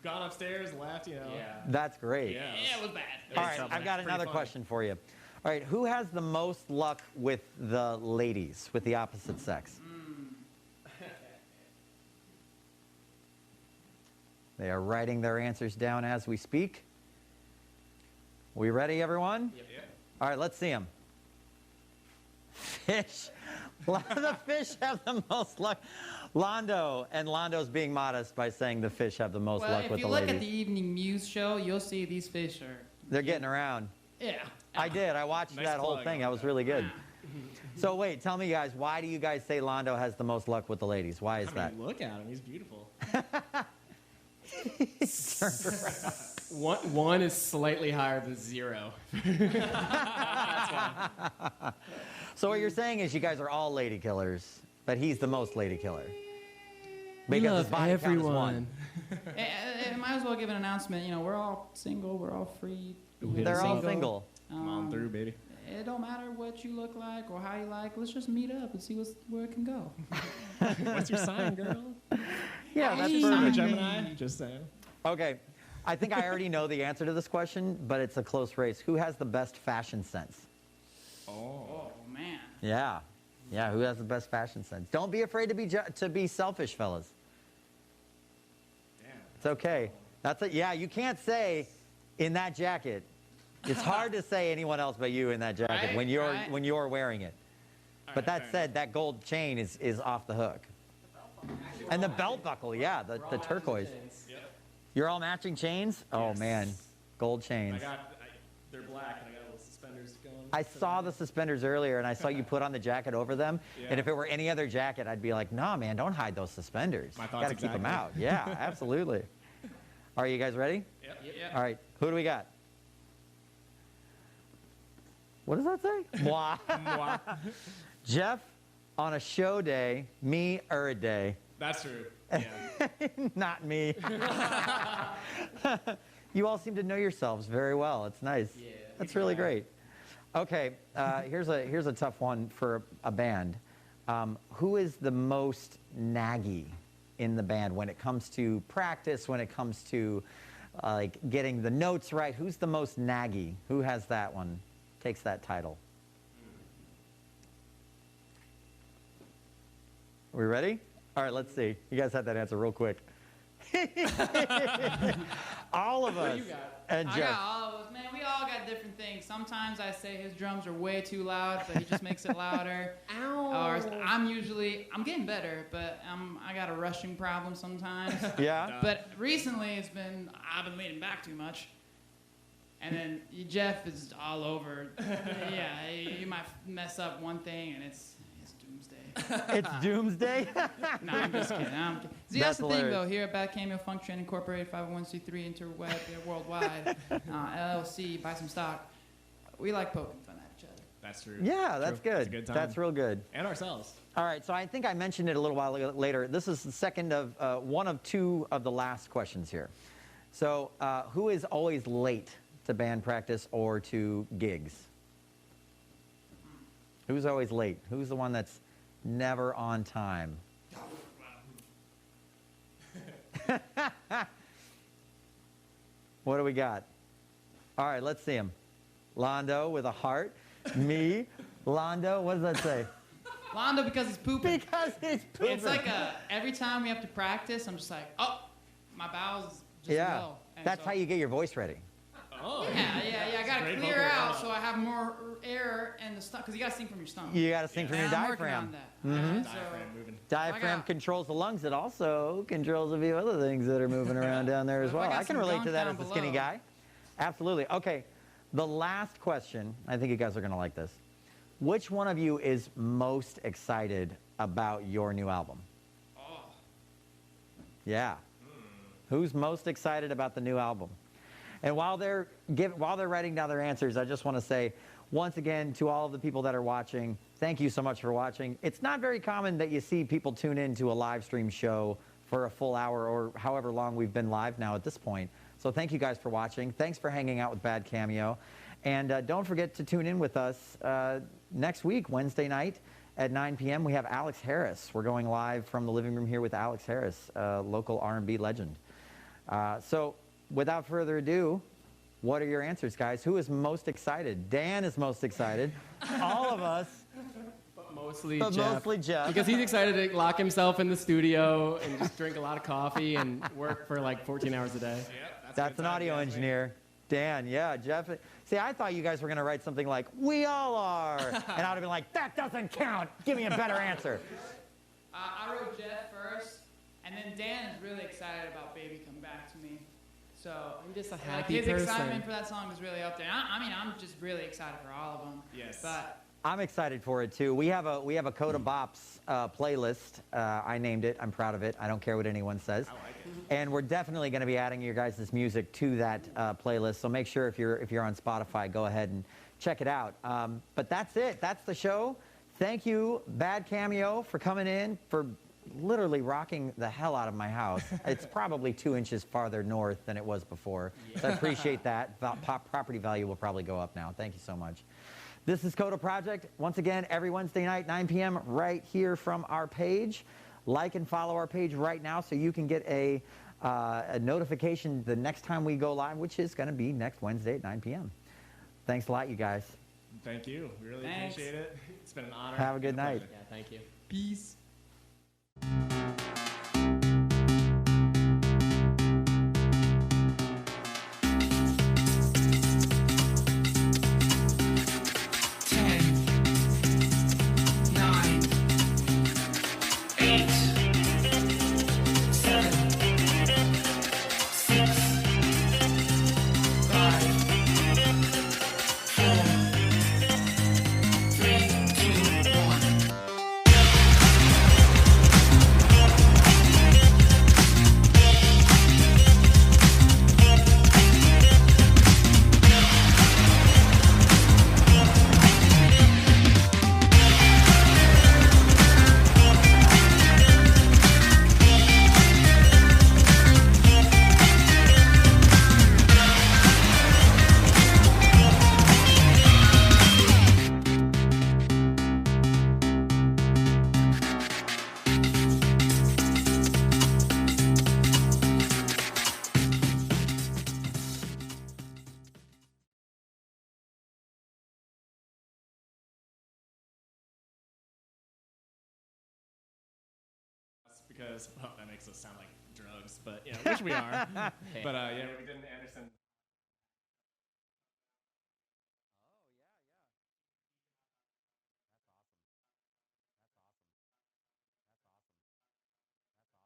gone upstairs, left. You know. Yeah. That's great. Yeah. Yeah, it was bad. All right, I've got another question for you. All right, who has the most luck with the ladies, with the opposite sex? They are writing their answers down as we speak. We ready, everyone? Yep. All right, let's see them. Fish. A lot of the fish have the most luck. Londo, and Londo's being modest by saying the fish have the most Well, luck if with you the look ladies. at the evening news show, you'll see these fish are. They're getting around. Yeah. I did. I watched Nice that whole plug thing. on That was that. really good. So wait, tell me guys, why do you guys say Londo has the most luck with the ladies? Why is I that? mean, look at him. He's beautiful. One is slightly higher than 0. So what you're saying is you guys are all lady killers, but he's the most lady killer. We Because love his body count is everyone. one. I might as well give an announcement. You know, we're all single. We're all free. Hit They're us all up. single. Come on through, baby. It don't matter what you look like or how you like. Let's just meet up and see where it can go. What's your sign, girl? Yeah, that's Hey. I'm a perfect. Gemini. Just saying. Okay, I think I already know the answer to this question, but it's a close race. Who has the best fashion sense? Oh man. Yeah, yeah. Who has the best fashion sense? Don't be afraid to be selfish, fellas. Damn. It's okay. That's it. Yeah, you can't say in that jacket. It's hard to say anyone else but you in that jacket Right, when you're wearing it. But that said, that gold chain is off the hook. And the belt buckle, yeah, the turquoise. Yep. You're all matching chains? Oh Yes. man, gold chains. They're black, and I got little suspenders going. I saw the suspenders earlier, and I saw you put on the jacket over them. Yeah. And if it were any other jacket, I'd be like, "Nah, man, don't hide those suspenders. My You thoughts gotta keep them out." exactly. Yeah, absolutely. Are you guys ready? Yep. Yeah. All right, who do we got? What does that say? Moi. Moi. Jeff, on a show day, me or a day. That's true. Yeah. Not me. You all seem to know yourselves very well. It's nice. Yeah. That's really great. Okay, here's a tough one for a band. Who is the most naggy in the band when it comes to practice, when it comes to like getting the notes right? Who's the most naggy? Who has that one? Takes that title. Are we ready? All right, let's see. You guys had that answer real quick. All of us. What do you got? And I Jeff. got all of us, man. We all got different things. Sometimes I say his drums are way too loud, but he just makes it louder. Ow. Or I'm getting better, but I got a rushing problem sometimes. Yeah? But recently I've been leaning back too much. And then Jeff is all over. Yeah, you might mess up one thing and it's doomsday. It's doomsday? No, I'm just kidding. See, That's that's the thing, hilarious. though. Here at BadCameo Function Incorporated, 501c3 interweb worldwide, LLC, buy some stock. We like poking fun at each other. That's true. Yeah, that's True. good. It's a good time. That's real good. And ourselves. All right, so I think I mentioned it a little while later. This is the second of one of two of the last questions here. So who is always late to band practice or to gigs? Who's always late? Who's the one that's never on time? What do we got? All right, let's see him. Londo with a heart. Me. Londo, what does that say? Londo, because he's pooping. Because he's pooping. It's like every time we have to practice, I'm just like, oh, my bowels just Yeah, go. And that's so- how you get your voice ready. Oh. Yeah. I gotta Great clear vocal out warm-up. so I have more air in the stomach, because you gotta sing from your stomach. You got to sing from your And I'm working diaphragm. on that. Mhm. And so- Diaphragm moving. Diaphragm got- controls the lungs. It also controls a few other things that are moving around down there as If I well. got I can some relate to gunk that down as a skinny below. guy. Absolutely. Okay, the last question. I think you guys are going to like this. Which one of you is most excited about your new album? Oh. Yeah. Who's most excited about the new album? And while they're writing down their answers, I just want to say, once again, to all of the people that are watching, thank you so much for watching. It's not very common that you see people tune into a live stream show for a full hour or however long we've been live now at this point. So thank you guys for watching. Thanks for hanging out with BadCameo. And don't forget to tune in with us next week, Wednesday night at 9 p.m. We have Alex Harris. We're going live from the living room here with Alex Harris, local R&B legend. So without further ado, what are your answers, guys? Who is most excited? Dan is most excited. All of us, But mostly but Jeff. mostly Jeff. Because he's excited to lock himself in the studio and just drink a lot of coffee and work for like 14 hours a day. Yep, That's an audio engineer. Dan, yeah, Jeff. See, I thought you guys were going to write something like, we all are. And I would have been like, that doesn't count. Give me a better answer. I wrote Jeff first, and then Dan is really excited about Baby Come Back to Me. So I'm just a like, happy his person. excitement for that song is really up there. I mean, I'm just really excited for all of them. Yes. But I'm excited for it, too. We have a Coda Bops playlist. I named it. I'm proud of it. I don't care what anyone says. I like it. And we're definitely going to be adding your guys' music to that playlist. So make sure if you're on Spotify, go ahead and check it out. But that's it. That's the show. Thank you, BadCameo, for coming in, for literally rocking the hell out of my house. It's probably 2 inches farther north than it was before. So I appreciate that. Property value will probably go up now. Thank you so much. This is Coda Project. Once again, every Wednesday night, 9 p.m. right here from our page. Like and follow our page right now so you can get a notification the next time we go live, which is going to be next Wednesday at 9 p.m. Thanks a lot, you guys. Thank you. We really Thanks. appreciate it. It's been an honor. Have a good and night. pleasure. Yeah, thank you. peace. because, well, that makes us sound like drugs, but, which we are. But, yeah, we did an Anderson